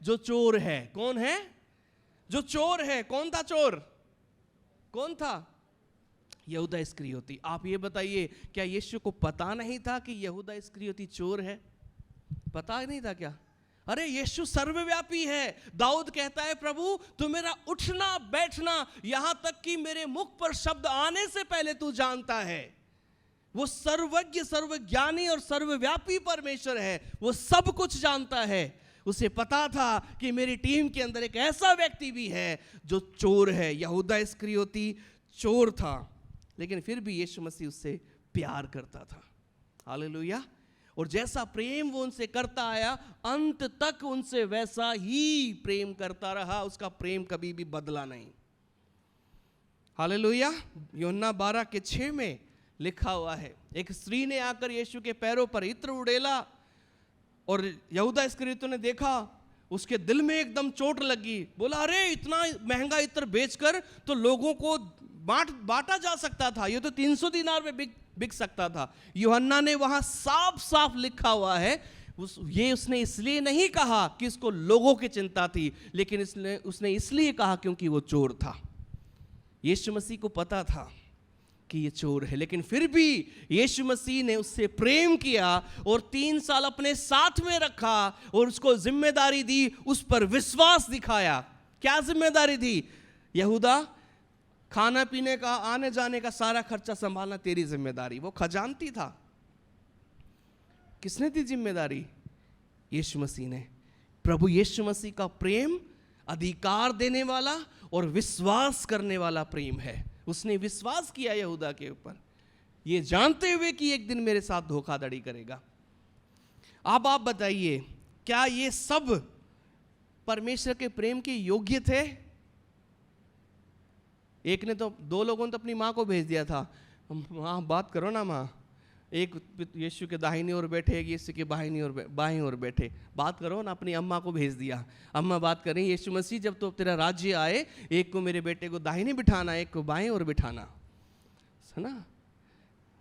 जो चोर है। कौन है? जो चोर है। कौन था चोर? कौन था? यहूदा इस्करियोती। आप ये बताइए, क्या यीशु को पता नहीं था कि यहूदा इस्करियोती चोर है? पता नहीं था क्या? अरे यीशु सर्वव्यापी है। दाऊद कहता है, प्रभु तू मेरा उठना बैठना, यहां तक कि मेरे मुख पर शब्द आने से पहले तू जानता है। वो सर्वज्ञ, सर्वज्ञानी और सर्वव्यापी परमेश्वर है। वो सब कुछ जानता है। उसे पता था कि मेरी टीम के अंदर एक ऐसा व्यक्ति भी है जो चोर है। यहूदा इस्करियोती चोर था, लेकिन फिर भी यीशु मसीह उससे प्यार करता था। हालेलुया। और जैसा प्रेम वो उनसे करता आया, अंत तक उनसे वैसा ही प्रेम करता रहा। उसका प्रेम कभी भी बदला नहीं। हालेलुया। यूहन्ना 12:6 में लिखा हुआ है, एक स्त्री ने आकर यीशु के पैरों पर इत्र उड़ेला और यहूदा इस्करियोती ने देखा, उसके दिल में एकदम चोट लगी। बोला, अरे इतना महंगा इत्र बेचकर तो लोगों को बांटा जा सकता था, ये तो 300 दिनार में बिक सकता था। यूहन्ना ने वहां साफ साफ लिखा हुआ है, ये उसने इसलिए नहीं कहा कि इसको लोगों की चिंता थी, लेकिन उसने इसलिए कहा क्योंकि वो चोर था। यीशु मसीह को पता था कि ये चोर है, लेकिन फिर भी यीशु मसीह ने उससे प्रेम किया और 3 साल अपने साथ में रखा और उसको जिम्मेदारी दी, उस पर विश्वास दिखाया। क्या जिम्मेदारी थी? यहूदा, खाना पीने का, आने जाने का सारा खर्चा संभालना तेरी जिम्मेदारी। वो खजानती था। किसने दी जिम्मेदारी? यीशु मसीह ने। प्रभु यीशु मसीह का प्रेम अधिकार देने वाला और विश्वास करने वाला प्रेम है। उसने विश्वास किया यहूदा के ऊपर, ये जानते हुए कि एक दिन मेरे साथ धोखाधड़ी करेगा। अब आप बताइए, क्या ये सब परमेश्वर के प्रेम के योग्य थे? एक ने तो, 2 लोगों ने तो अपनी माँ को भेज दिया था, माँ बात करो ना माँ। एक यीशु के दाहिनी ओर बैठे, एक यीशु के बाईं ओर बैठे, बात करो ना। अपनी अम्मा को भेज दिया, अम्मा बात करें, यीशु मसीह जब तो तेरा राज्य आए, एक को मेरे बेटे को दाहिनी बिठाना, एक को बाईं ओर बिठाना, है ना।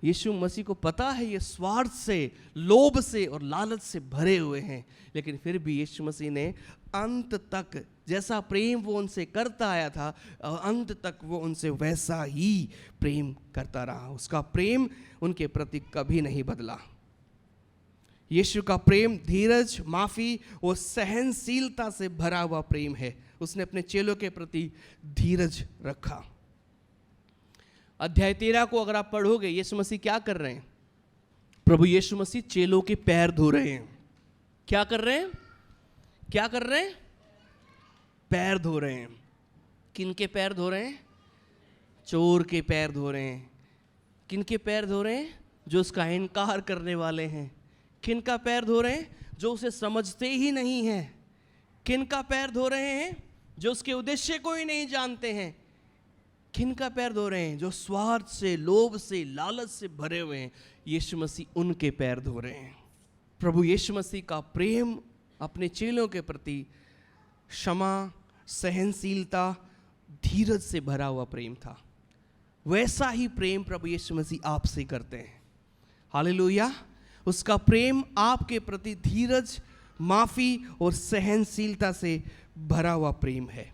यीशु मसीह को पता है ये स्वार्थ से, लोभ से और लालच से भरे हुए हैं, लेकिन फिर भी यीशु मसीह ने अंत तक जैसा प्रेम वो उनसे करता आया था, अंत तक वो उनसे वैसा ही प्रेम करता रहा। उसका प्रेम उनके प्रति कभी नहीं बदला। यीशु का प्रेम धीरज, माफी और सहनशीलता से भरा हुआ प्रेम है। उसने अपने चेलों के प्रति धीरज रखा। अध्याय 13 को अगर आप पढ़ोगे, यीशु मसीह क्या कर रहे हैं? प्रभु यीशु मसीह चेलों के पैर धो रहे हैं। क्या कर रहे हैं? क्या कर रहे हैं? पैर धो रहे हैं। किन के पैर धो रहे हैं? चोर के पैर धो रहे हैं। किन के पैर धो रहे हैं? जो उसका इनकार करने वाले हैं। किन का पैर धो रहे हैं? जो उसे समझते ही नहीं हैं। किन का पैर धो रहे हैं? जो उसके उद्देश्य को ही नहीं जानते हैं। किन का पैर धो रहे हैं? जो स्वार्थ से, लोभ से, लालच से भरे हुए हैं। यीशु मसीह उनके पैर धो रहे हैं। प्रभु यीशु मसीह का प्रेम अपने चेलों के प्रति क्षमा, सहनशीलता, धीरज से भरा हुआ प्रेम था। वैसा ही प्रेम प्रभु यीशु मसीह आपसे करते हैं। हालेलुया। उसका प्रेम आपके प्रति धीरज, माफी और सहनशीलता से भरा हुआ प्रेम है।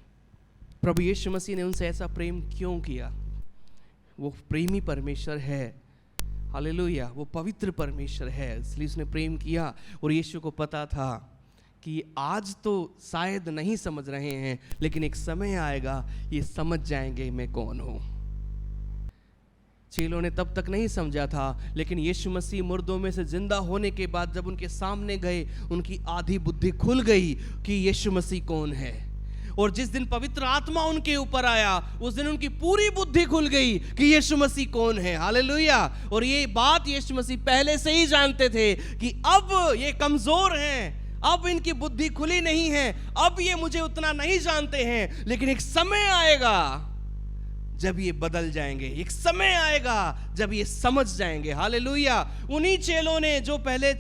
प्रभु यीशु मसीह ने उनसे ऐसा प्रेम क्यों किया? वो प्रेमी परमेश्वर है। हालेलुया। वो पवित्र परमेश्वर है, इसलिए उसने प्रेम किया। और यीशु को पता था कि आज तो शायद नहीं समझ रहे हैं, लेकिन एक समय आएगा ये समझ जाएंगे मैं कौन हूं। चेलों ने तब तक नहीं समझा था, लेकिन यीशु मसीह मुर्दों में से जिंदा होने के बाद जब उनके सामने गए, उनकी आधी बुद्धि खुल गई कि यीशु मसीह कौन है। और जिस दिन पवित्र आत्मा उनके ऊपर आया, उस दिन उनकी पूरी बुद्धि खुल गई कि यीशु मसीह कौन है। हालेलुया। और ये बात यीशु मसीह पहले से ही जानते थे कि अब ये कमजोर हैं, अब इनकी बुद्धि खुली नहीं है, अब ये मुझे उतना नहीं जानते हैं, लेकिन एक समय आएगा जब ये बदल जाएंगे। एक समय आएगा जब ये समझ जाएंगे। हालेलुया। उन्हीं चेलों ने जो पहले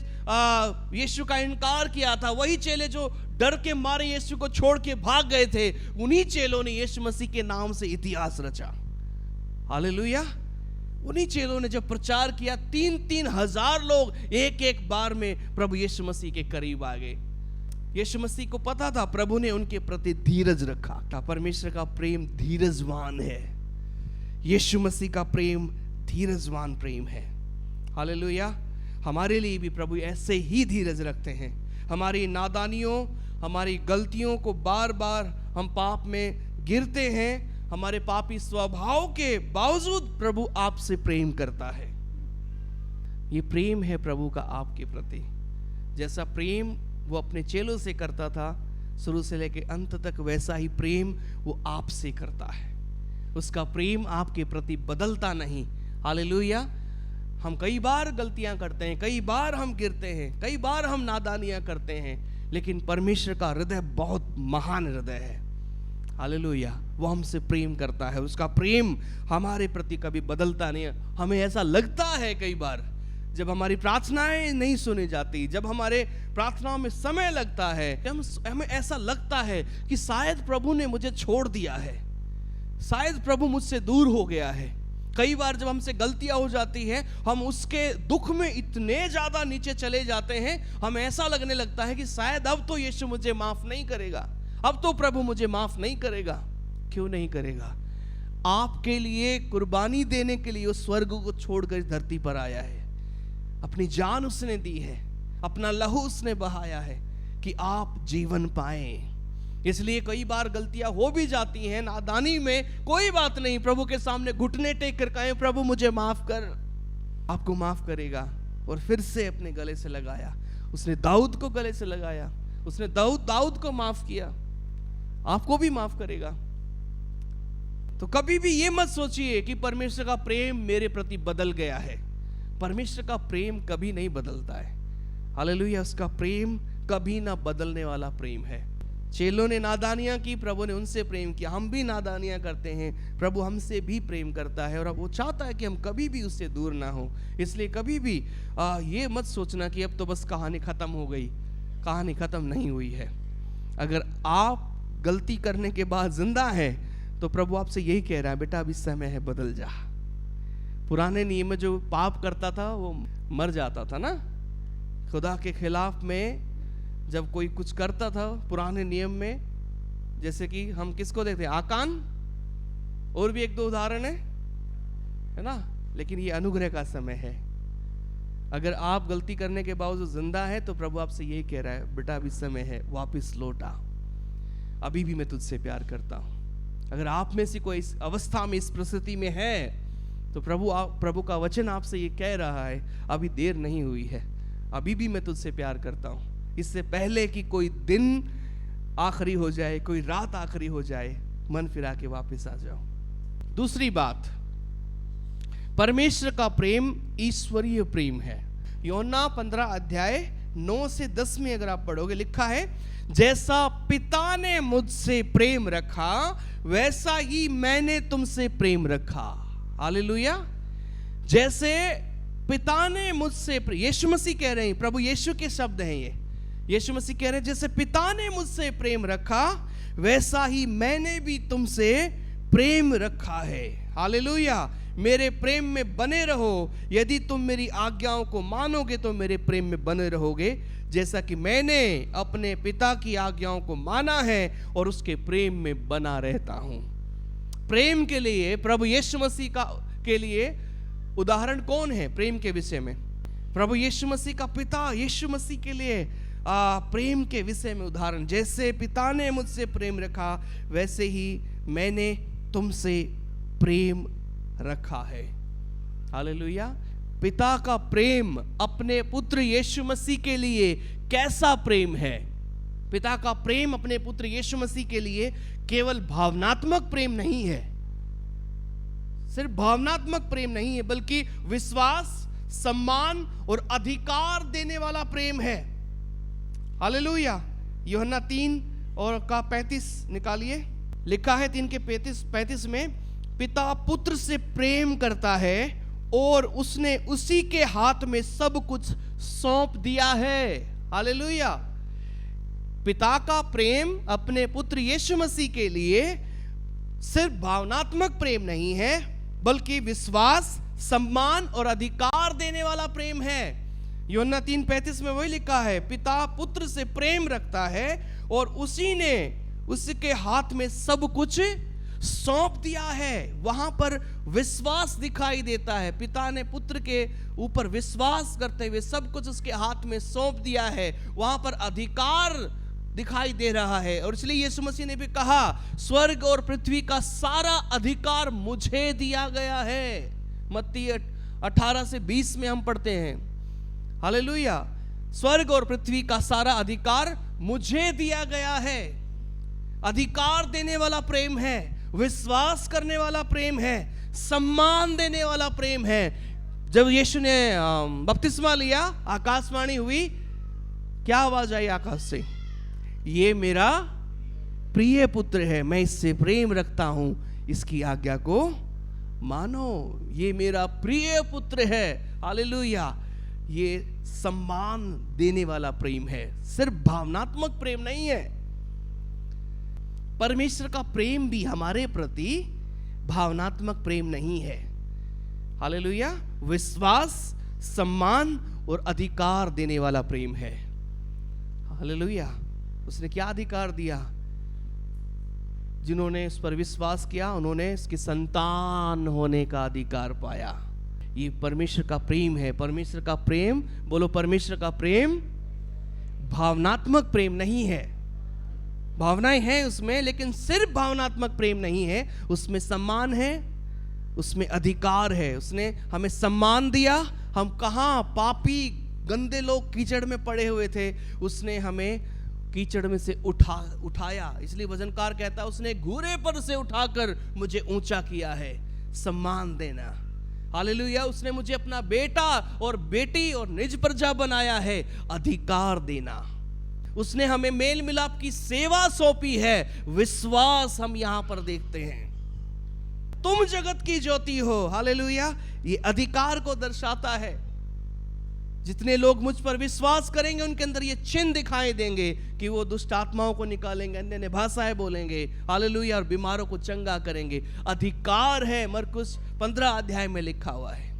यीशु का इनकार किया था, वही चेले जो डर के मारे यीशु को छोड़ के भाग गए थे, उन्हीं चेलों ने यीशु मसीह के नाम से इतिहास रचा। हालेलुया। उन्हीं चेलों ने जब प्रचार किया, 3,000 लोग एक एक बार में प्रभु यीशु मसीह के करीब आ गए। यीशु मसीह को पता था, प्रभु ने उनके प्रति धीरज रखा था। परमेश्वर का प्रेम धीरजवान है। यीशु मसीह का प्रेम धीरजवान प्रेम है। हालेलुया। हमारे लिए भी प्रभु ऐसे ही धीरज रखते हैं। हमारी नादानियों, हमारी गलतियों को बार बार हम पाप में गिरते हैं, हमारे पापी स्वभाव के बावजूद प्रभु आपसे प्रेम करता है। ये प्रेम है प्रभु का आपके प्रति। जैसा प्रेम वो अपने चेलों से करता था शुरू से लेकर अंत तक, वैसा ही प्रेम वो आपसे करता है। उसका प्रेम आपके प्रति बदलता नहीं। हालेलुया। हम कई बार गलतियां करते हैं, कई बार हम गिरते हैं, कई बार हम नादानियां करते हैं, लेकिन परमेश्वर का हृदय बहुत महान हृदय है। हालेलुया। वो हमसे प्रेम करता है। उसका प्रेम हमारे प्रति कभी बदलता नहीं है। हमें ऐसा लगता है कई बार जब हमारी प्रार्थनाएं नहीं सुनी जाती, जब हमारे प्रार्थनाओं में समय लगता है, हमें ऐसा लगता है कि शायद प्रभु ने मुझे छोड़ दिया है, शायद प्रभु मुझसे दूर हो गया है। कई बार जब हमसे गलतियां हो जाती हैं, हम उसके दुख में इतने ज्यादा नीचे चले जाते हैं, हमें ऐसा लगने लगता है कि शायद अब तो यीशु मुझे माफ नहीं करेगा, अब तो प्रभु मुझे माफ नहीं करेगा। क्यों नहीं करेगा? आपके लिए कुर्बानी देने के लिए उस स्वर्ग को छोड़कर इस धरती पर आया है। अपनी जान उसने दी है, अपना लहू उसने बहाया है कि आप जीवन पाएं। इसलिए कई बार गलतियां हो भी जाती हैं नादानी में, कोई बात नहीं, प्रभु के सामने घुटने टेक कर कहें, प्रभु मुझे माफ कर। आपको माफ करेगा। और फिर से अपने गले से लगाया। उसने दाऊद को गले से लगाया, उसने दाऊद को माफ किया, आपको भी माफ करेगा। तो कभी भी ये मत सोचिए कि परमेश्वर का प्रेम मेरे प्रति बदल गया है। परमेश्वर का प्रेम कभी नहीं बदलता है। हालेलुया। उसका प्रेम कभी ना बदलने वाला प्रेम है। चेलों ने नादानियां की, प्रभु ने उनसे प्रेम किया। हम भी नादानियां करते हैं, प्रभु हमसे भी प्रेम करता है और अब वो चाहता है कि हम कभी भी उससे दूर ना हो। इसलिए कभी भी ये मत सोचना कि अब तो बस कहानी खत्म हो गई। कहानी खत्म नहीं हुई है। अगर आप गलती करने के बाद जिंदा है तो प्रभु आपसे यही कह रहा है, बेटा अभी समय है, बदल जा। पुराने नियम में जो पाप करता था वो मर जाता था ना। खुदा के खिलाफ में जब कोई कुछ करता था पुराने नियम में, जैसे कि हम किसको देखते हैं, आकान, और भी एक दो उदाहरण है ना। लेकिन ये अनुग्रह का समय है। अगर आप गलती करने के बावजूद जिंदा है तो प्रभु आपसे यही कह रहा है, बेटा अभी समय है, वापस लौट आ, अभी भी मैं तुझसे प्यार करता हूं। अगर आप में से कोई इस अवस्था में, इस परिस्थिति में है, तो प्रभु का वचन आपसे ये कह रहा है, अभी देर नहीं हुई है, अभी भी मैं तुझसे प्यार करता हूं। इससे पहले कि कोई दिन आखिरी हो जाए, कोई रात आखिरी हो जाए, मन फिरा के वापस आ जाओ। दूसरी बात, परमेश्वर का प्रेम ईश्वरीय प्रेम है। यूहन्ना 15 अध्याय 9 से 10 में अगर आप पढ़ोगे, लिखा है, जैसा पिता ने मुझसे प्रेम रखा वैसा ही मैंने तुमसे प्रेम रखा। हालेलुया। जैसे पिता ने मुझसे, यीशु मसीह कह रहे हैं, प्रभु यीशु के शब्द हैं ये, यीशु मसीह कह रहे हैं, जैसे पिता ने मुझसे प्रेम रखा वैसा ही मैंने भी तुमसे प्रेम रखा है। हालेलुया। मेरे प्रेम में बने रहो। यदि तुम मेरी आज्ञाओं को मानोगे तो मेरे प्रेम में बने रहोगे, जैसा कि मैंने अपने पिता की आज्ञाओं को माना है और उसके प्रेम में बना रहता हूं। प्रेम के लिए प्रभु यीशु मसीह के लिए उदाहरण कौन है प्रेम के विषय में? प्रभु यीशु मसीह का पिता यीशु मसीह के लिए प्रेम के विषय में उदाहरण, जैसे पिता ने मुझसे प्रेम रखा वैसे ही मैंने तुमसे प्रेम रखा है। हालेलुया। पिता का प्रेम अपने पुत्र यीशु मसीह के लिए कैसा प्रेम है? पिता का प्रेम अपने पुत्र यीशु मसीह के लिए केवल भावनात्मक प्रेम नहीं है, सिर्फ भावनात्मक प्रेम नहीं है, बल्कि विश्वास, सम्मान और अधिकार देने वाला प्रेम है। हालेलुया। यूहन्ना 3 और का 35 निकालिए। लिखा है 3 के 35 में, पिता पुत्र से प्रेम करता है और उसने उसी के हाथ में सब कुछ सौंप दिया है। हालेलुया। पिता का प्रेम अपने पुत्र यीशु मसीह के लिए सिर्फ भावनात्मक प्रेम नहीं है, बल्कि विश्वास, सम्मान और अधिकार देने वाला प्रेम है। यूहन्ना 3:35 में वही लिखा है, पिता पुत्र से प्रेम रखता है और उसी ने उसके हाथ में सब कुछ सौंप दिया है। वहां पर विश्वास दिखाई देता है। पिता ने पुत्र के ऊपर विश्वास करते हुए सब कुछ उसके हाथ में सौंप दिया है। वहां पर अधिकार दिखाई दे रहा है। और इसलिए यीशु मसीह ने भी कहा, स्वर्ग और पृथ्वी का सारा अधिकार मुझे दिया गया है। मत्ती 18 से 20 में हम पढ़ते हैं, हालेलुया, स्वर्ग और पृथ्वी का सारा अधिकार मुझे दिया गया है। अधिकार देने वाला प्रेम है, विश्वास करने वाला प्रेम है, सम्मान देने वाला प्रेम है। जब यीशु ने बपतिस्मा लिया, आकाशवाणी हुई, क्या आवाज आई आकाश से? ये मेरा प्रिय पुत्र है, मैं इससे प्रेम रखता हूं, इसकी आज्ञा को मानो। ये मेरा प्रिय पुत्र है, हालेलुया। ये सम्मान देने वाला प्रेम है, सिर्फ भावनात्मक प्रेम नहीं है। परमेश्वर का प्रेम भी हमारे प्रति भावनात्मक प्रेम नहीं है, हालेलुया। विश्वास, सम्मान और अधिकार देने वाला प्रेम है, हालेलुया। उसने क्या अधिकार दिया? जिन्होंने उस पर विश्वास किया उन्होंने उसकी संतान होने का अधिकार पाया। ये परमेश्वर का प्रेम है। परमेश्वर का प्रेम, बोलो, परमेश्वर का प्रेम भावनात्मक प्रेम नहीं है। भावनाएं हैं उसमें, लेकिन सिर्फ भावनात्मक प्रेम नहीं है। उसमें सम्मान है, उसमें अधिकार है। उसने हमें सम्मान दिया। हम कहां पापी गंदे लोग कीचड़ में पड़े हुए थे, उसने हमें कीचड़ में से उठाया। इसलिए वजनकार कहता है, उसने घूरे पर से उठाकर मुझे ऊंचा किया है। सम्मान देना, हालेलुया। उसने मुझे अपना बेटा और बेटी और निज प्रजा बनाया है। अधिकार देना। उसने हमें मेल मिलाप की सेवा सौंपी है। विश्वास हम यहां पर देखते हैं। तुम जगत की ज्योति हो, हालेलुया। ये अधिकार को दर्शाता है। जितने लोग मुझ पर विश्वास करेंगे उनके अंदर ये चिन्ह दिखाई देंगे कि वो दुष्ट आत्माओं को निकालेंगे, अन्य भाषाएं बोलेंगे, हालेलुया, और बीमारों को चंगा करेंगे। अधिकार है, मरकुस 15 अध्याय में लिखा हुआ है।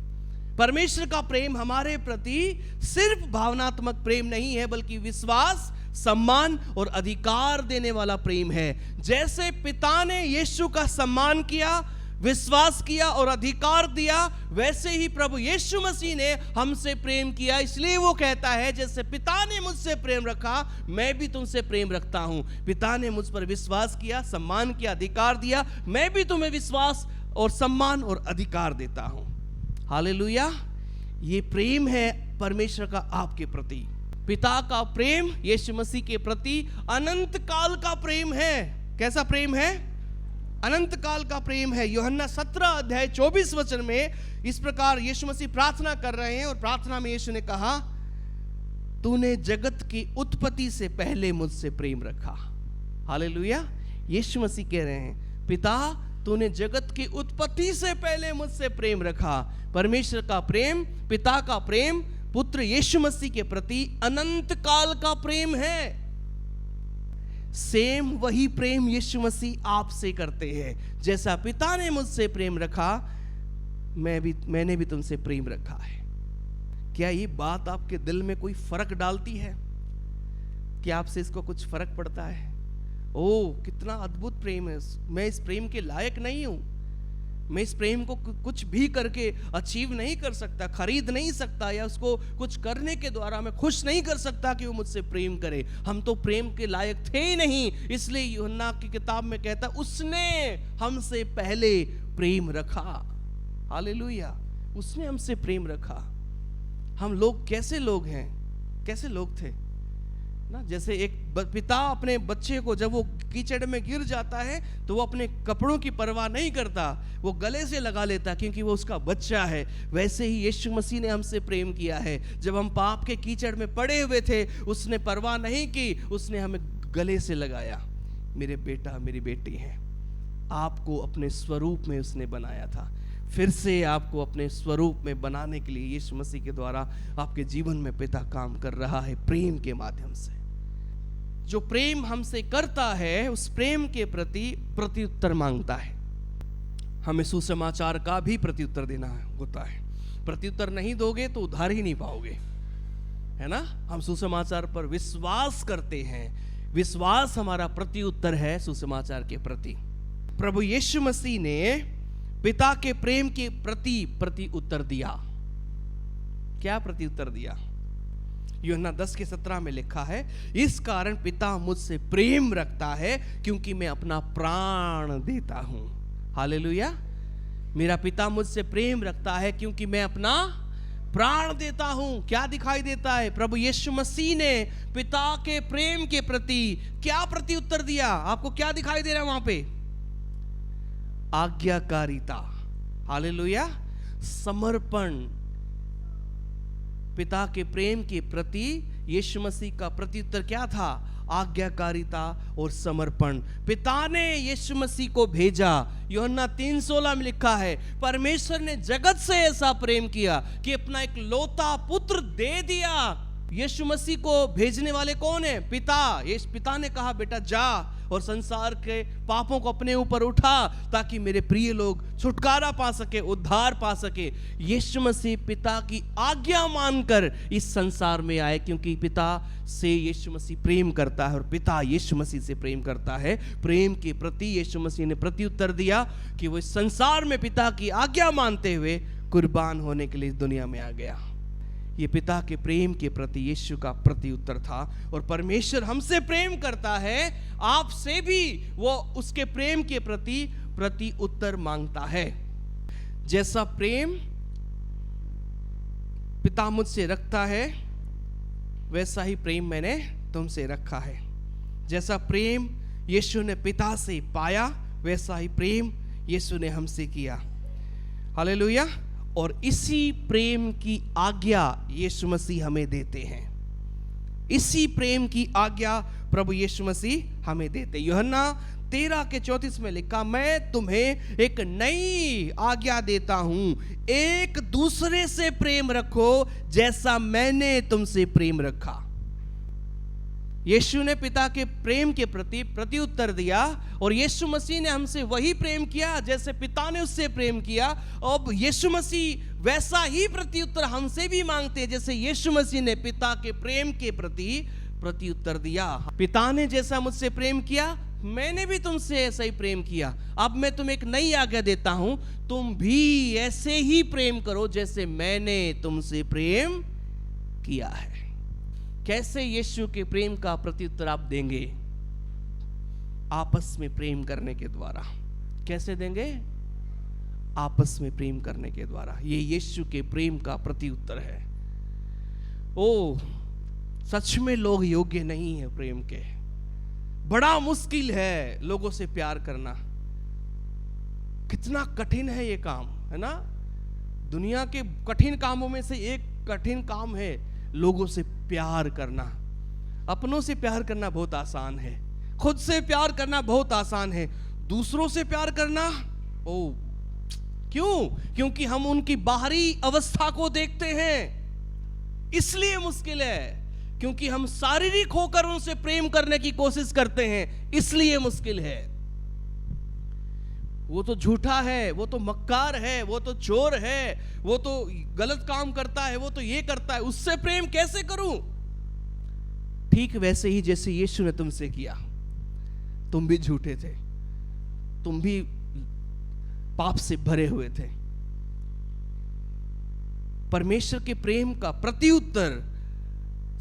परमेश्वर का प्रेम हमारे प्रति सिर्फ भावनात्मक प्रेम नहीं है, बल्कि विश्वास, सम्मान और अधिकार देने वाला प्रेम है। जैसे पिता ने यीशु का सम्मान किया, विश्वास किया और अधिकार दिया, वैसे ही प्रभु यीशु मसीह ने हमसे प्रेम किया। इसलिए वो कहता है, जैसे पिता ने मुझसे प्रेम रखा, मैं भी तुमसे प्रेम रखता हूं। पिता ने मुझ पर विश्वास किया, सम्मान किया, अधिकार दिया, मैं भी तुम्हें विश्वास और सम्मान और अधिकार देता हूं। हालेलुया। ये प्रेम है परमेश्वर का आपके प्रति। पिता का प्रेम यीशु मसीह के प्रति अनंत काल का प्रेम है। कैसा प्रेम है? अनंत काल का प्रेम है। यूहन्ना 17 अध्याय 24 वचन में इस प्रकार यीशु मसीह प्रार्थना कर रहे हैं, और प्रार्थना में यीशु ने कहा, तूने जगत की उत्पत्ति से पहले मुझसे प्रेम रखा। हालेलुया। यीशु मसीह कह रहे हैं, पिता तूने जगत की उत्पत्ति से पहले मुझसे प्रेम रखा। परमेश्वर का प्रेम, पिता का प्रेम पुत्र यीशु मसीह के प्रति अनंत काल का प्रेम है। सेम वही प्रेम यीशु मसीह आपसे करते हैं। जैसा पिता ने मुझसे प्रेम रखा, मैंने भी तुमसे प्रेम रखा है। क्या ये बात आपके दिल में कोई फर्क डालती है? क्या आपसे इसको कुछ फर्क पड़ता है? ओ, कितना अद्भुत प्रेम है। मैं इस प्रेम के लायक नहीं हूं। मैं इस प्रेम को कुछ भी करके अचीव नहीं कर सकता, खरीद नहीं सकता, या उसको कुछ करने के द्वारा मैं खुश नहीं कर सकता कि वो मुझसे प्रेम करे। हम तो प्रेम के लायक थे ही नहीं। इसलिए यूहन्ना की किताब में कहता, उसने हमसे पहले प्रेम रखा। हालेलुया। उसने हमसे प्रेम रखा। हम लोग कैसे लोग हैं? कैसे लोग थे ना, जैसे एक पिता अपने बच्चे को जब वो कीचड़ में गिर जाता है तो वो अपने कपड़ों की परवाह नहीं करता, वो गले से लगा लेता क्योंकि वो उसका बच्चा है। वैसे ही यीशु मसीह ने हमसे प्रेम किया है। जब हम पाप के कीचड़ में पड़े हुए थे, उसने परवाह नहीं की, उसने हमें गले से लगाया। मेरे बेटा, मेरी बेटी हैं। आपको अपने स्वरूप में उसने बनाया था। फिर से आपको अपने स्वरूप में बनाने के लिए यीशु मसीह के द्वारा आपके जीवन में पिता काम कर रहा है, प्रेम के माध्यम से। जो प्रेम हमसे करता है, उस प्रेम के प्रति प्रत्युत्तर मांगता है। हमें सुसमाचार का भी प्रत्युत्तर देना होता है। प्रत्युत्तर नहीं दोगे तो उधार ही नहीं पाओगे। है ना। हम सुसमाचार पर विश्वास करते हैं, विश्वास हमारा प्रति उत्तर है सुसमाचार के प्रति। प्रभु यीशु मसीह ने पिता के प्रेम के प्रति उत्तर दिया। क्या प्रति उत्तर दिया? यूहन्ना 10:17 में लिखा है, इस कारण पिता मुझसे प्रेम रखता है क्योंकि मैं अपना प्राण देता हूं। हालेलुया। मेरा पिता मुझसे प्रेम रखता है क्योंकि मैं अपना प्राण देता हूं। क्या दिखाई देता है? प्रभु यीशु मसीह ने पिता के प्रेम के प्रति क्या प्रति उत्तर दिया? आपको क्या दिखाई दे रहा है वहां पे? आज्ञाकारिता। हालेलुया। समर्पण। पिता के प्रेम के प्रति यीशु मसीह का प्रत्युत्तर क्या था? आज्ञाकारिता और समर्पण। पिता ने यीशु मसीह को भेजा। यूहन्ना 3:16 में लिखा है, परमेश्वर ने जगत से ऐसा प्रेम किया कि अपना एक लौता पुत्र दे दिया। यीशु मसीह को भेजने वाले कौन है? पिता। यीशु पिता ने कहा, बेटा जा और संसार के पापों को अपने ऊपर उठा ताकि मेरे प्रिय लोग छुटकारा पा सके, उद्धार पा सके। यीशु मसीह पिता की आज्ञा मानकर इस संसार में आए क्योंकि पिता से यीशु मसीह प्रेम करता है और पिता यीशु मसीह से प्रेम करता है। प्रेम के प्रति यीशु मसीह ने प्रत्युत्तर दिया कि वो इस संसार में पिता की आज्ञा मानते हुए कुर्बान होने के लिए इस दुनिया में आ गया। ये पिता के प्रेम के प्रति यीशु का प्रति उत्तर था। और परमेश्वर हमसे प्रेम करता है, आपसे भी वो उसके प्रेम के प्रति उत्तर मांगता है। जैसा प्रेम पिता मुझसे रखता है वैसा ही प्रेम मैंने तुमसे रखा है। जैसा प्रेम यीशु ने पिता से पाया वैसा ही प्रेम यीशु ने हमसे किया। हालेलुया। और इसी प्रेम की आज्ञा यीशु मसीह हमें देते हैं। इसी प्रेम की आज्ञा प्रभु यीशु मसीह हमें देते। यूहन्ना 13:34 में लिखा, मैं तुम्हें एक नई आज्ञा देता हूं, एक दूसरे से प्रेम रखो जैसा मैंने तुमसे प्रेम रखा। यीशु ने पिता के प्रेम के प्रति उत्तर दिया और यीशु मसीह ने हमसे वही प्रेम किया जैसे पिता ने उससे प्रेम किया। अब यीशु मसीह वैसा ही प्रति उत्तर हमसे भी मांगते हैं जैसे यीशु मसीह ने पिता के प्रेम के प्रति उत्तर दिया। पिता ने जैसा मुझसे प्रेम किया मैंने भी तुमसे ऐसा ही प्रेम किया। अब मैं तुम्हें एक नई आज्ञा देता हूं, तुम भी ऐसे ही प्रेम करो जैसे मैंने तुमसे प्रेम किया है। कैसे यीशु के प्रेम का प्रत्युत्तर आप देंगे? आपस में प्रेम करने के द्वारा। कैसे देंगे? आपस में प्रेम करने के द्वारा। ये यीशु के प्रेम का प्रत्युत्तर है। ओ सच में लोग योग्य नहीं है प्रेम के। बड़ा मुश्किल है लोगों से प्यार करना। कितना कठिन है ये काम, है ना। दुनिया के कठिन कामों में से एक कठिन काम है लोगों से प्यार करना। अपनों से प्यार करना बहुत आसान है, खुद से प्यार करना बहुत आसान है, दूसरों से प्यार करना क्यों? क्योंकि हम उनकी बाहरी अवस्था को देखते हैं, इसलिए मुश्किल है। क्योंकि हम शारीरिक होकर उनसे प्रेम करने की कोशिश करते हैं, इसलिए मुश्किल है। वो तो झूठा है, वो तो मक्कार है, वो तो चोर है, वो तो गलत काम करता है, वो तो ये करता है, उससे प्रेम कैसे करूं? ठीक वैसे ही जैसे यीशु ने तुमसे किया। तुम भी झूठे थे, तुम भी पाप से भरे हुए थे। परमेश्वर के प्रेम का प्रत्युत्तर,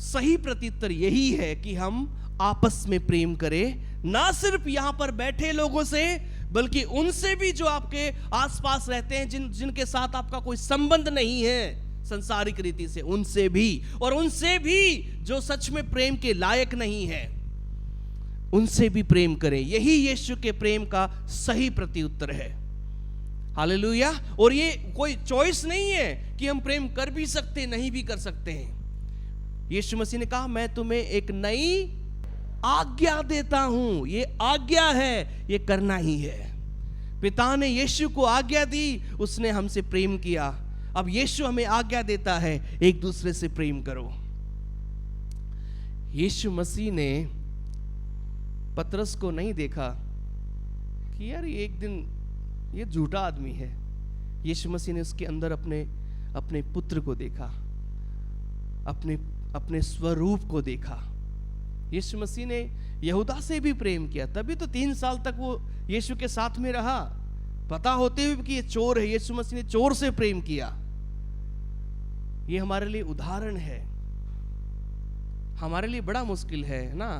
सही प्रत्युत्तर यही है कि हम आपस में प्रेम करें, ना सिर्फ यहां पर बैठे लोगों से बल्कि उनसे भी जो आपके आसपास रहते हैं, जिनके साथ आपका कोई संबंध नहीं है सांसारिक रीति से, उनसे भी, और उनसे भी जो सच में प्रेम के लायक नहीं है उनसे भी प्रेम करें। यही यीशु के प्रेम का सही प्रत्युत्तर है। हालेलुया। और ये कोई चॉइस नहीं है कि हम प्रेम कर भी सकते नहीं भी कर सकते हैं। यीशु मसीह ने कहा, मैं तुम्हें एक नई आज्ञा देता हूं। ये आज्ञा है, ये करना ही है। पिता ने यीशु को आज्ञा दी, उसने हमसे प्रेम किया। अब यीशु हमें आज्ञा देता है, एक दूसरे से प्रेम करो। यीशु मसीह ने पतरस को नहीं देखा कि यार ये एक दिन ये झूठा आदमी है। यीशु मसीह ने उसके अंदर अपने पुत्र को देखा, अपने स्वरूप को देखा। यीशु मसीह ने यहूदा से भी प्रेम किया, तभी तो 3 साल तक वो यीशु के साथ में रहा, पता होते हुए कि ये चोर है। यीशु मसीह ने चोर से प्रेम किया। ये हमारे लिए उदाहरण है। हमारे लिए बड़ा मुश्किल है ना,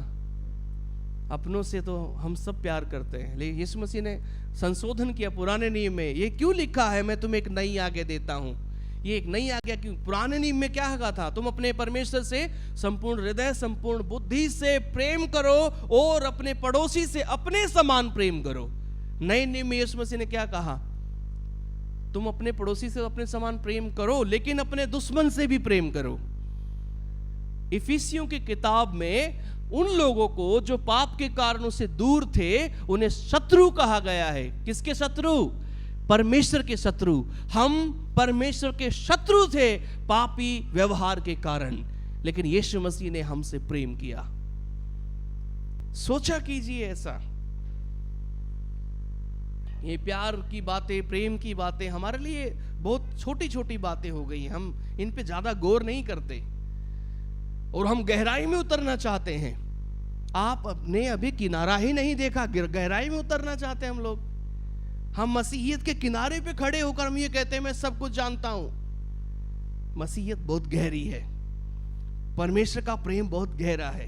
अपनों से तो हम सब प्यार करते हैं, लेकिन यीशु मसीह ने संशोधन किया पुराने नियम में। ये क्यों लिखा है, मैं तुम्हें एक नई आज्ञा देता हूं। ये एक नई आज्ञा क्यों? पुराने नियम में क्या कहा था? तुम अपने परमेश्वर से संपूर्ण हृदय, संपूर्ण बुद्धि से प्रेम करो और अपने पड़ोसी से अपने समान प्रेम करो। नए नियम में यीशु मसीह ने क्या कहा? तुम अपने पड़ोसी से अपने समान प्रेम करो, लेकिन अपने दुश्मन से भी प्रेम करो। इफिसियों की किताब में उन लोगों को जो पाप के कारणों से दूर थे, उन्हें शत्रु कहा गया है। किसके शत्रु? परमेश्वर के शत्रु। हम परमेश्वर के शत्रु थे पापी व्यवहार के कारण, लेकिन यीशु मसीह ने हमसे प्रेम किया। सोचा कीजिए ऐसा। ये प्यार की बातें, प्रेम की बातें हमारे लिए बहुत छोटी छोटी बातें हो गई, हम इन पे ज्यादा गौर नहीं करते और हम गहराई में उतरना चाहते हैं। आपने अभी किनारा ही नहीं देखा, गहराई में उतरना चाहते हैं हम लोग। हम मसीहियत के किनारे पे खड़े होकर हम ये कहते हैं मैं सब कुछ जानता हूं। मसीहियत बहुत गहरी है, परमेश्वर का प्रेम बहुत गहरा है।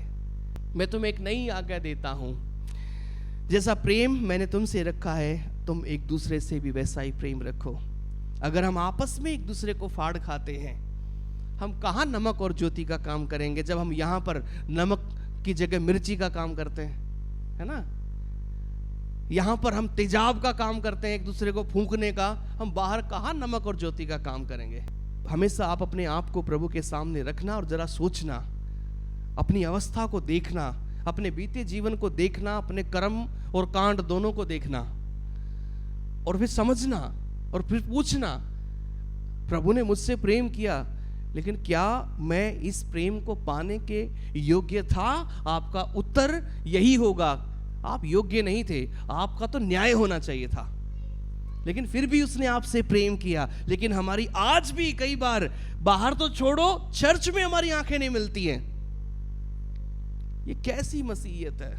मैं तुम्हें एक नई आज्ञा देता हूं, जैसा प्रेम मैंने तुमसे रखा है, तुम एक दूसरे से भी वैसा ही प्रेम रखो। अगर हम आपस में एक दूसरे को फाड़ खाते हैं, हम कहाँ नमक और ज्योति का काम करेंगे जब हम यहाँ पर नमक की जगह मिर्ची का काम करते हैं, है ना? यहाँ पर हम तेजाब का काम करते हैं, एक दूसरे को फूंकने का। हम बाहर कहाँ नमक और ज्योति का काम करेंगे? हमेशा आप अपने आप को प्रभु के सामने रखना और जरा सोचना, अपनी अवस्था को देखना, अपने बीते जीवन को देखना, अपने कर्म और कांड दोनों को देखना और फिर समझना और फिर पूछना, प्रभु ने मुझसे प्रेम किया, लेकिन क्या मैं इस प्रेम को पाने के योग्य था? आपका उत्तर यही होगा, आप योग्य नहीं थे, आपका तो न्याय होना चाहिए था, लेकिन फिर भी उसने आपसे प्रेम किया। लेकिन हमारी आज भी कई बार, बाहर तो छोड़ो, चर्च में हमारी आंखें नहीं मिलती हैं। ये कैसी मसीहियत है?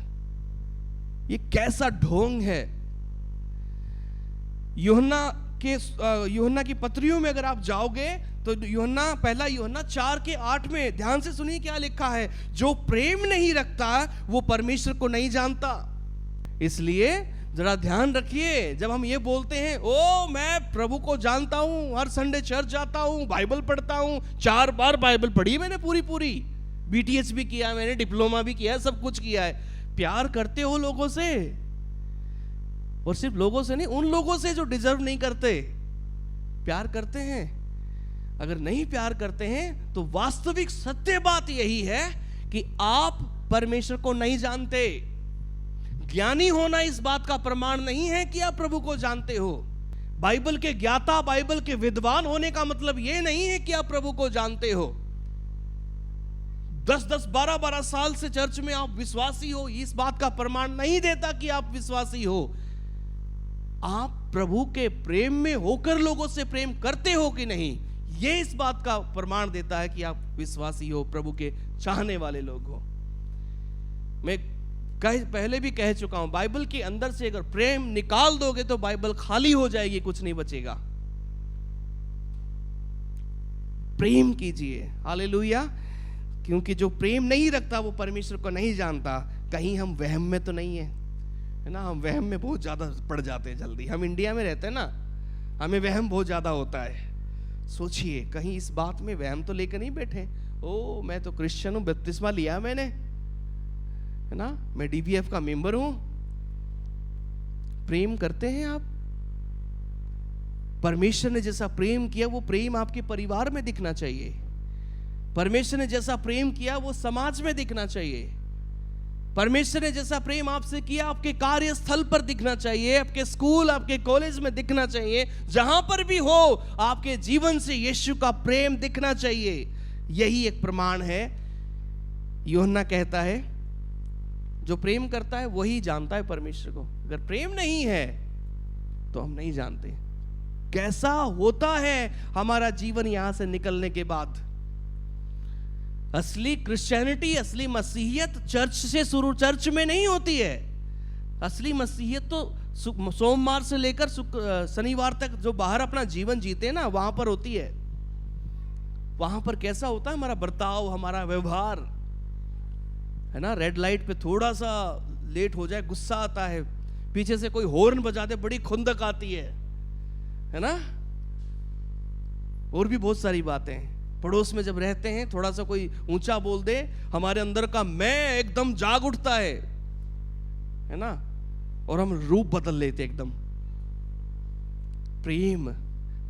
ये कैसा ढोंग है? यूहन्ना की पत्रियों में अगर आप जाओगे तो पहला यूहन्ना 4:8 में ध्यान से सुनिए क्या लिखा है। जो प्रेम नहीं रखता वो परमेश्वर को नहीं जानता। इसलिए जरा ध्यान रखिए, जब हम ये बोलते हैं ओ मैं प्रभु को जानता हूं, हर संडे चर्च जाता हूं, बाइबल पढ़ता हूं, 4 बार बाइबल पढ़ी मैंने पूरी, बीटीएस भी किया मैंने, डिप्लोमा भी किया, सब कुछ किया है। प्यार करते हो लोगों से, और सिर्फ लोगों से नहीं, उन लोगों से जो डिजर्व नहीं करते। प्यार करते हैं? अगर नहीं प्यार करते हैं तो वास्तविक सत्य बात यही है कि आप परमेश्वर को नहीं जानते। ज्ञानी होना इस बात का प्रमाण नहीं है कि आप प्रभु को जानते हो। बाइबल के ज्ञाता, बाइबल के विद्वान होने का मतलब यह नहीं है कि आप प्रभु को जानते हो। 10-10, 12-12 साल से चर्च में आप विश्वासी हो, इस बात का प्रमाण नहीं देता कि आप विश्वासी हो। आप प्रभु के प्रेम में होकर लोगों से प्रेम करते हो कि नहीं, यह इस बात का प्रमाण देता है कि आप विश्वासी हो, प्रभु के चाहने वाले लोग हो। मैं पहले भी कह चुका हूं, बाइबल के अंदर से अगर प्रेम निकाल दोगे तो बाइबल खाली हो जाएगी, कुछ नहीं बचेगा। प्रेम कीजिए, हालेलुया। क्योंकि जो प्रेम नहीं रखता वो परमेश्वर को नहीं जानता। कहीं हम वहम में तो नहीं है ना? हम वहम में बहुत ज्यादा पड़ जाते हैं जल्दी। हम इंडिया में रहते हैं ना, हमें वहम बहुत ज्यादा होता है। सोचिए, कहीं इस बात में वहम तो लेकर नहीं बैठे, ओ मैं तो क्रिश्चियन हूं, बपतिस्मा लिया मैंने, है ना, मैं डीबीएफ का मेंबर हूं। प्रेम करते हैं आप? परमेश्वर ने जैसा प्रेम किया वो प्रेम आपके परिवार में दिखना चाहिए। परमेश्वर ने जैसा प्रेम किया वो समाज में दिखना चाहिए। परमेश्वर ने जैसा प्रेम आपसे किया आपके कार्यस्थल पर दिखना चाहिए, आपके स्कूल, आपके कॉलेज में दिखना चाहिए। जहां पर भी हो आपके जीवन से यीशु का प्रेम दिखना चाहिए। यही एक प्रमाण है। यूहन्ना कहता है जो प्रेम करता है वही जानता है परमेश्वर को। अगर प्रेम नहीं है तो हम नहीं जानते। कैसा होता है हमारा जीवन यहां से निकलने के बाद? असली क्रिश्चियनिटी, असली मसीहियत चर्च में नहीं होती है। असली मसीहियत तो सोमवार से लेकर शनिवार तक जो बाहर अपना जीवन जीते हैं ना, वहां पर होती है। वहां पर कैसा होता है हमारा बर्ताव, हमारा व्यवहार, है ना। रेड लाइट पे थोड़ा सा लेट हो जाए गुस्सा आता है, पीछे से कोई हॉर्न बजा दे बड़ी खुंदक आती है ना। और भी बहुत सारी बातें। पड़ोस में जब रहते हैं थोड़ा सा कोई ऊंचा बोल दे, हमारे अंदर का मैं एकदम जाग उठता है ना, और हम रूप बदल लेते एकदम। प्रेम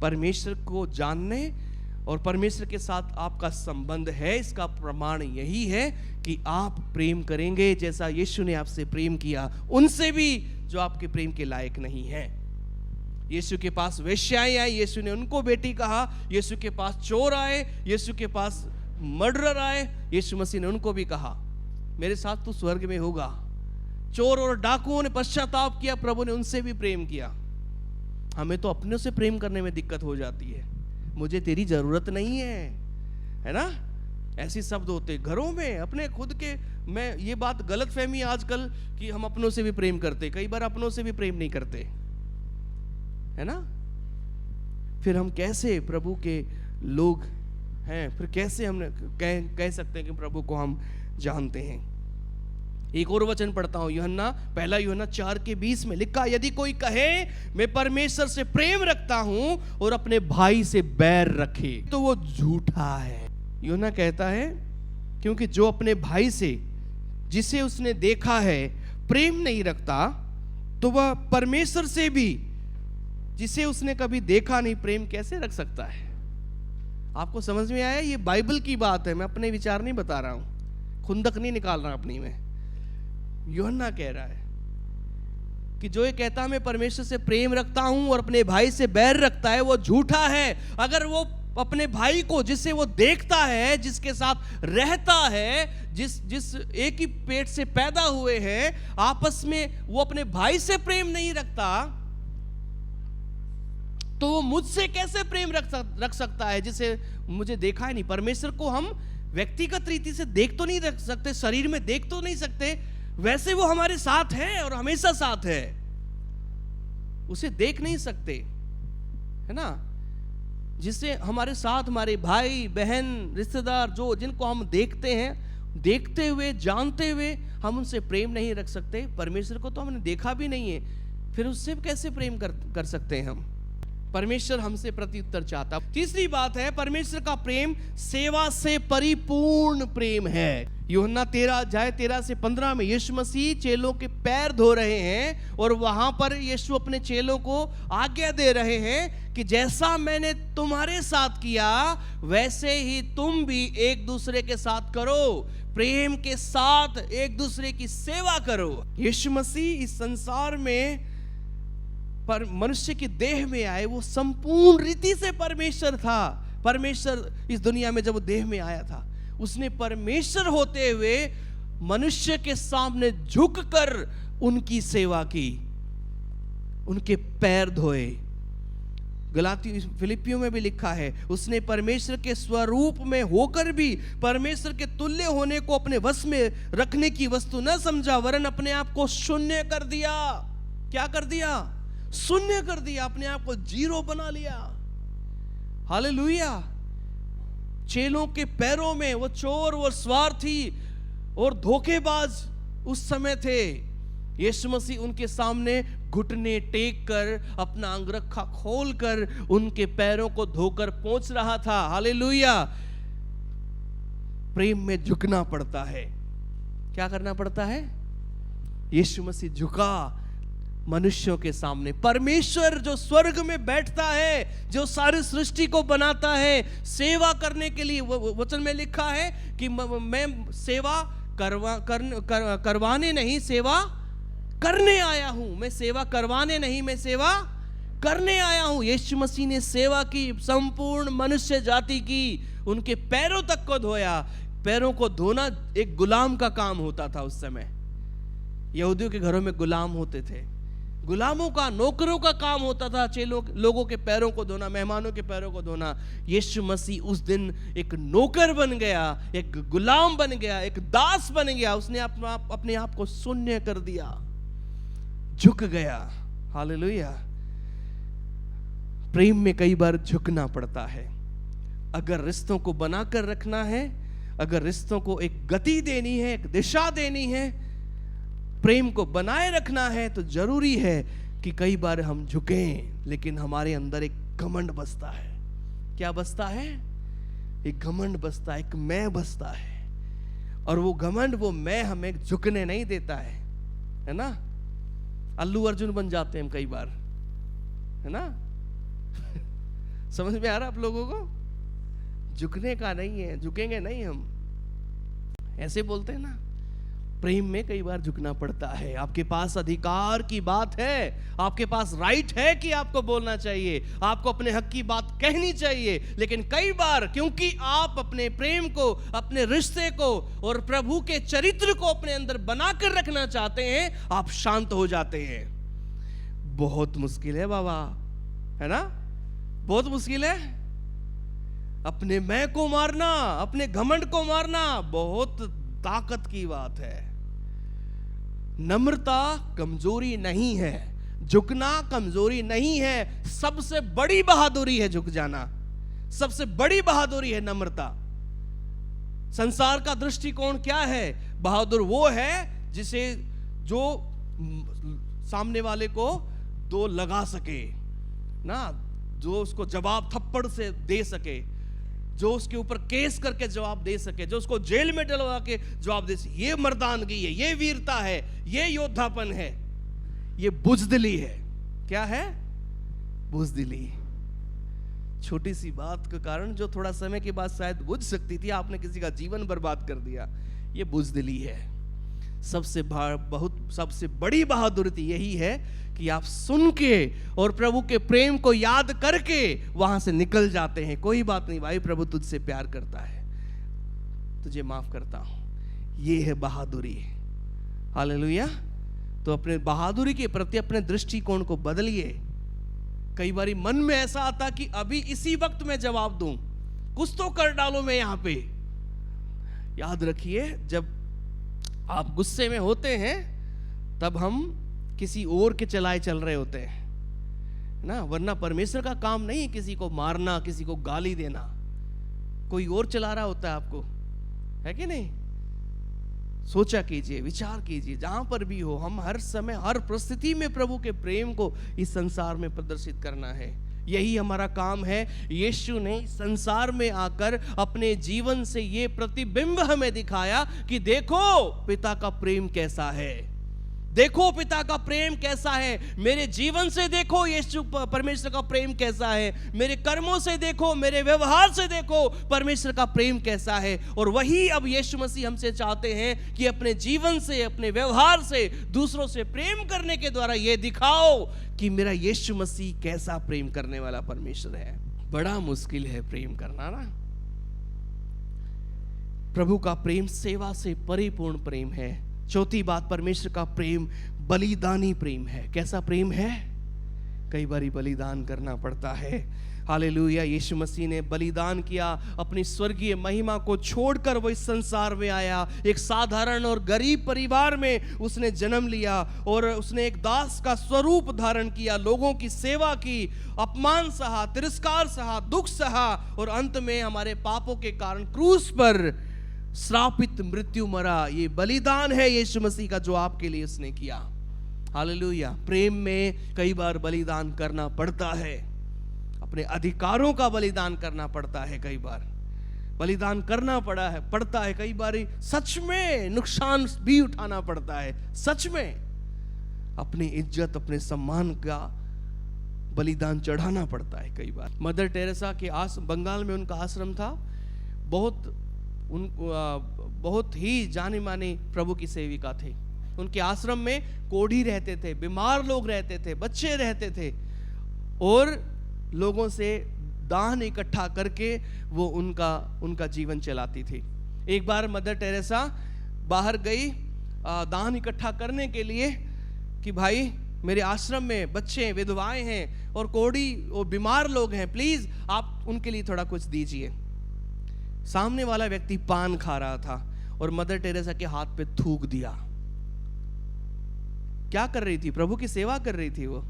परमेश्वर को जानने और परमेश्वर के साथ आपका संबंध है, इसका प्रमाण यही है कि आप प्रेम करेंगे जैसा यीशु ने आपसे प्रेम किया, उनसे भी जो आपके प्रेम के लायक नहीं है। यीशु के पास वेश्याएं आई, यीशु ने उनको बेटी कहा। यीशु के पास चोर आए, यीशु के पास मर्डरर आए, यीशु मसीह ने उनको भी कहा मेरे साथ तू स्वर्ग में होगा। चोर और डाकुओं ने पश्चाताप किया, प्रभु ने उनसे भी प्रेम किया। हमें तो अपनों से प्रेम करने में दिक्कत हो जाती है, मुझे तेरी जरूरत नहीं है ना। ऐसे शब्द होते घरों में अपने खुद के। मैं ये बात गलत फहमी आजकल कि हम अपनों से भी प्रेम करते, कई बार अपनों से भी प्रेम नहीं करते, है ना। फिर हम कैसे प्रभु के लोग हैं, फिर कैसे हम कह सकते हैं कि प्रभु को हम जानते हैं। एक और वचन पढ़ता हूं, पहला यूहन्ना 4:20 में लिखा, यदि कोई कहे मैं परमेश्वर से प्रेम रखता हूं और अपने भाई से बैर रखे तो वो झूठा है। यूहन्ना कहता है क्योंकि जो अपने भाई से जिसे उसने देखा है प्रेम नहीं रखता, तो वह परमेश्वर से भी जिसे उसने कभी देखा नहीं प्रेम कैसे रख सकता है। आपको समझ में आया? ये बाइबल की बात है, मैं अपने विचार नहीं बता रहा हूं, खुंदक नहीं निकाल रहा अपनी में। यूहन्ना कह रहा है कि जो ये कहता मैं परमेश्वर से प्रेम रखता हूं और अपने भाई से बैर रखता है वो झूठा है। अगर वो अपने भाई को जिसे वो देखता है, जिसके साथ रहता है, जिस एक ही पेट से पैदा हुए हैं, आपस में वो अपने भाई से प्रेम नहीं रखता, तो वो मुझसे कैसे प्रेम रख सकता है जिसे मुझे देखा ही नहीं। परमेश्वर को हम व्यक्तिगत रीति से देख तो नहीं रख सकते, शरीर में देख तो नहीं सकते, वैसे वो हमारे साथ है और हमेशा साथ है, उसे देख नहीं सकते, है ना। जिससे हमारे साथ हमारे भाई बहन रिश्तेदार जो जिनको हम देखते हैं, देखते हुए जानते हुए हम उनसे प्रेम नहीं रख सकते। परमेश्वर को तो हमने देखा भी नहीं है, फिर उससे कैसे प्रेम कर सकते हैं हम। परमेश्वर हमसे प्रत्युत्तर चाहता। तीसरी बात है, परमेश्वर का प्रेम सेवा से परिपूर्ण प्रेम है। यूहन्ना 13:13-15 में यीशु मसीह चेलों के पैर धो रहे हैं और वहां पर यीशु अपने चेलों को आज्ञा दे रहे हैं कि जैसा मैंने तुम्हारे साथ किया वैसे ही तुम भी एक दूसरे के साथ करो, प्रेम के साथ एक दूसरे की सेवा करो। यीशु मसीह इस संसार में पर मनुष्य की देह में आए, वो संपूर्ण रीति से परमेश्वर था। परमेश्वर इस दुनिया में जब वो देह में आया था, उसने परमेश्वर होते हुए मनुष्य के सामने झुककर उनकी सेवा की, उनके पैर धोए। फिलिपियों में भी लिखा है, उसने परमेश्वर के स्वरूप में होकर भी परमेश्वर के तुल्य होने को अपने वश में रखने की वस्तु न समझा, वरन अपने आप को शून्य कर दिया। क्या कर दिया? शून्य कर दिया, अपने आप को जीरो बना लिया। हालेलुया। चेलों के पैरों में वो चोर, वो स्वार्थी और धोखेबाज उस समय थे। यीशु मसीह उनके सामने घुटने टेक कर, अपना अंगरखा खोलकर उनके पैरों को धोकर पहुंच रहा था। हालेलुया। प्रेम में झुकना पड़ता है। क्या करना पड़ता है? यीशु मसीह झुका मनुष्यों के सामने। परमेश्वर जो स्वर्ग में बैठता है, जो सारी सृष्टि को बनाता है, सेवा करने के लिए, वचन में लिखा है कि मैं सेवा करवाने नहीं, सेवा करने आया हूं। मैं सेवा करवाने नहीं, मैं सेवा करने आया हूं। यीशु मसीह ने सेवा की, संपूर्ण मनुष्य जाति की, उनके पैरों तक को धोया। पैरों को धोना एक गुलाम का काम होता था उस समय। यहूदियों के घरों में गुलाम होते थे, गुलामों का, नौकरों का काम होता था चेलों लोगों के पैरों को धोना, मेहमानों के पैरों को धोना। यीशु मसीह उस दिन एक नौकर बन गया, एक गुलाम बन गया, एक दास बन गया। उसने अपने आप को शून्य कर दिया, झुक गया। हालेलुया। प्रेम में कई बार झुकना पड़ता है। अगर रिश्तों को बनाकर रखना है, अगर रिश्तों को एक गति देनी है, एक दिशा देनी है, प्रेम को बनाए रखना है, तो जरूरी है कि कई बार हम झुकें। लेकिन हमारे अंदर एक घमंड बसता है। क्या बसता है? एक घमंड बसता है, एक मैं बसता है। और वो घमंड, वो मैं हमें झुकने नहीं देता है ना। अल्लू अर्जुन बन जाते हैं हम कई बार, है ना। समझ में आ रहा आप लोगों को? झुकने का नहीं है, झुकेंगे नहीं हम, ऐसे बोलते हैं ना। प्रेम में कई बार झुकना पड़ता है। आपके पास अधिकार की बात है, आपके पास राइट है कि आपको बोलना चाहिए, आपको अपने हक की बात कहनी चाहिए। लेकिन कई बार क्योंकि आप अपने प्रेम को, अपने रिश्ते को और प्रभु के चरित्र को अपने अंदर बनाकर रखना चाहते हैं, आप शांत हो जाते हैं। बहुत मुश्किल है बाबा, है ना, बहुत मुश्किल है। अपने मैं को मारना, अपने घमंड को मारना बहुत ताकत की बात है। नम्रता कमजोरी नहीं है, झुकना कमजोरी नहीं है। सबसे बड़ी बहादुरी है झुक जाना, सबसे बड़ी बहादुरी है नम्रता। संसार का दृष्टिकोण क्या है? बहादुर वो है जिसे, जो सामने वाले को दो लगा सके ना, जो उसको जवाब थप्पड़ से दे सके, जो उसके ऊपर केस करके जवाब दे सके, जो उसको जेल में डलवा के जवाब दे सके। ये मर्दानगी है, ये वीरता है, ये योद्धापन है, ये बुजदिली है। क्या है? बुजदिली। छोटी सी बात के कारण जो थोड़ा समय के बाद शायद बुझ सकती थी, आपने किसी का जीवन बर्बाद कर दिया, ये बुजदिली है। सबसे बड़ी बहादुरी यही है कि आप सुन के और प्रभु के प्रेम को याद करके वहां से निकल जाते हैं। कोई बात नहीं भाई, प्रभु तुझसे प्यार करता है, तुझे माफ करता हूं। ये है बहादुरी। हालेलुया। तो अपने बहादुरी के प्रति अपने दृष्टिकोण को बदलिए। कई बारी मन में ऐसा आता कि अभी इसी वक्त मैं जवाब दूं, कुछ तो कर डालो मैं यहां पे। याद रखिए, जब आप गुस्से में होते हैं तब हम किसी और के चलाए चल रहे होते हैं ना, वरना परमेश्वर का काम नहीं किसी को मारना, किसी को गाली देना। कोई और चला रहा होता है आपको, है कि नहीं? सोचा कीजिए, विचार कीजिए, जहां पर भी हो, हम हर समय हर परिस्थिति में प्रभु के प्रेम को इस संसार में प्रदर्शित करना है। यही हमारा काम है। यीशु ने संसार में आकर अपने जीवन से ये प्रतिबिंब हमें दिखाया कि देखो पिता का प्रेम कैसा है, देखो पिता का प्रेम कैसा है। मेरे जीवन से देखो यीशु परमेश्वर का प्रेम कैसा है, मेरे कर्मों से देखो, मेरे व्यवहार से देखो परमेश्वर का प्रेम कैसा है। और वही अब यीशु मसीह हमसे चाहते हैं कि अपने जीवन से, अपने व्यवहार से, दूसरों से प्रेम करने के द्वारा ये दिखाओ कि मेरा यीशु मसीह कैसा प्रेम करने वाला परमेश्वर है। बड़ा मुश्किल है प्रेम करना ना। प्रभु का प्रेम सेवा से परिपूर्ण प्रेम है। चौथी बात, परमेश्वर का प्रेम बलिदानी प्रेम है। कैसा प्रेम है? कई बारी बलिदान करना पड़ता है। हालेलुया। यीशु मसीह ने बलिदान किया, अपनी स्वर्गीय महिमा को छोड़कर वो इस संसार में आया। एक साधारण और गरीब परिवार में उसने जन्म लिया और उसने एक दास का स्वरूप धारण किया, लोगों की सेवा की, अपमान सहा, तिरस्कार सहा, दुख सहा और अंत में हमारे पापों के कारण क्रूस पर श्रापित मृत्यु मरा। ये बलिदान है यीशु मसीह का जो आपके लिए उसने किया। हालेलुया। प्रेम में कई बार बलिदान करना पड़ता है, अपने अधिकारों का बलिदान करना पड़ता है, कई बार बलिदान करना पड़ता है। कई बार सच में नुकसान भी उठाना पड़ता है, सच में अपनी इज्जत, अपने सम्मान का बलिदान चढ़ाना पड़ता है कई बार। मदर टेरेसा के बंगाल में उनका आश्रम था, बहुत ही जाने माने प्रभु की सेविका थे। उनके आश्रम में कोढ़ी रहते थे, बीमार लोग रहते थे, बच्चे रहते थे और लोगों से दान इकट्ठा करके वो उनका जीवन चलाती थी। एक बार मदर टेरेसा बाहर गई दान इकट्ठा करने के लिए कि भाई मेरे आश्रम में बच्चे विधवाएं हैं और कोढ़ी और बीमार लोग हैं, प्लीज आप उनके लिए थोड़ा कुछ दीजिए। सामने वाला व्यक्ति पान खा रहा था और मदर टेरेसा के हाथ पे थूक दिया। क्या कर रही थी? प्रभु की सेवा कर रही थी वो,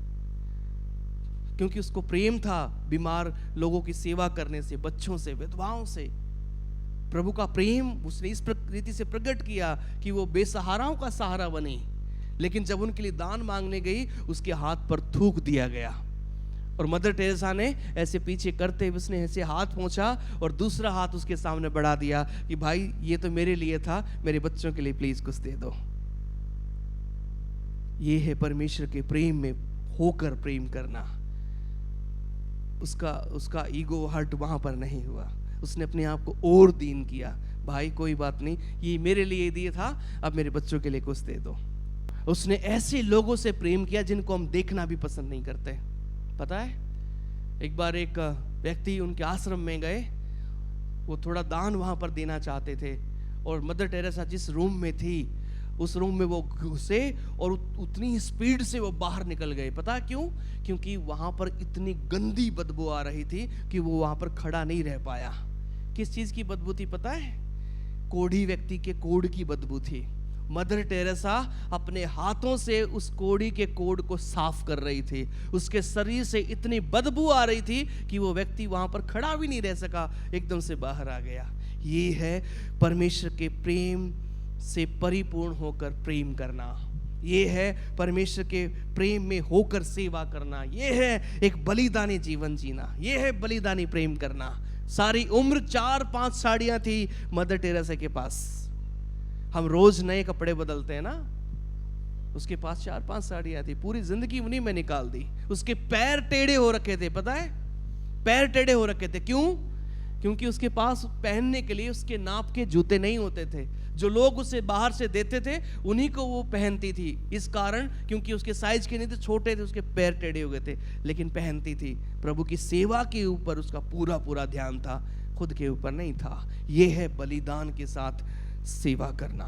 क्योंकि उसको प्रेम था बीमार लोगों की सेवा करने से, बच्चों से, विधवाओं से। प्रभु का प्रेम उसने इस रीति से प्रकट किया कि वो बेसहाराओं का सहारा बनी। लेकिन जब उनके लिए दान मांगने गई, उसके हाथ पर थूक दिया गया और मदर टेरेसा ने ऐसे पीछे करते हुए उसने ऐसे हाथ पहुंचा और दूसरा हाथ उसके सामने बढ़ा दिया कि भाई ये तो मेरे लिए था, मेरे बच्चों के लिए प्लीज कुछ दे दो। ये है परमेश्वर के प्रेम में होकर प्रेम करना। उसका ईगो हर्ट वहां पर नहीं हुआ, उसने अपने आप को और दीन किया। भाई कोई बात नहीं, ये मेरे लिए दिए था, अब मेरे बच्चों के लिए कुछ दे दो। उसने ऐसे लोगों से प्रेम किया जिनको हम देखना भी पसंद नहीं करते। पता है, एक बार एक व्यक्ति उनके आश्रम में गए, वो थोड़ा दान वहां पर देना चाहते थे और मदर टेरेसा जिस रूम में थी उस रूम में वो घुसे और उतनी स्पीड से वो बाहर निकल गए। पता क्यों? क्योंकि वहां पर इतनी गंदी बदबू आ रही थी कि वो वहां पर खड़ा नहीं रह पाया। किस चीज की बदबू थी पता है? कोढ़ी व्यक्ति के कोढ़ की बदबू थी। मदर टेरेसा अपने हाथों से उस कोढ़ी के कोढ़ को साफ कर रही थी। उसके शरीर से इतनी बदबू आ रही थी कि वो व्यक्ति वहां पर खड़ा भी नहीं रह सका, एकदम से बाहर आ गया। ये है परमेश्वर के प्रेम से परिपूर्ण होकर प्रेम करना। ये है परमेश्वर के प्रेम में होकर सेवा करना। ये है एक बलिदानी जीवन जीना। ये है बलिदानी प्रेम करना। सारी उम्र 4-5 साड़ियां थी मदर टेरेसा के पास। हम रोज नए कपड़े बदलते हैं ना, उसके पास 4-5 साड़ियां थी, पूरी जिंदगी उन्हीं में निकाल दी। उसके पैर टेढ़े हो रखे थे, पता है, पैर टेढ़े हो रखे थे। क्यों? क्योंकि उसके पास पहनने के लिए उसके नाप के जूते नहीं होते थे। जो लोग उसे बाहर से देते थे उन्हीं को वो पहनती थी, इस कारण क्योंकि उसके साइज के नहीं थे, छोटे थे, उसके पैर टेढ़े हो गए थे, लेकिन पहनती थी। प्रभु की सेवा के ऊपर उसका पूरा पूरा ध्यान था, खुद के ऊपर नहीं था। ये है बलिदान के साथ सेवा करना।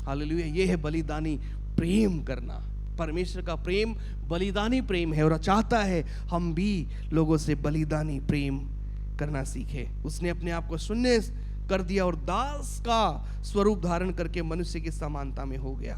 हालेलुया। ये है बलिदानी प्रेम करना। परमेश्वर का प्रेम बलिदानी प्रेम है और चाहता है हम भी लोगों से बलिदानी प्रेम करना सीखे। उसने अपने आप को शून्य कर दिया और दास का स्वरूप धारण करके मनुष्य की समानता में हो गया।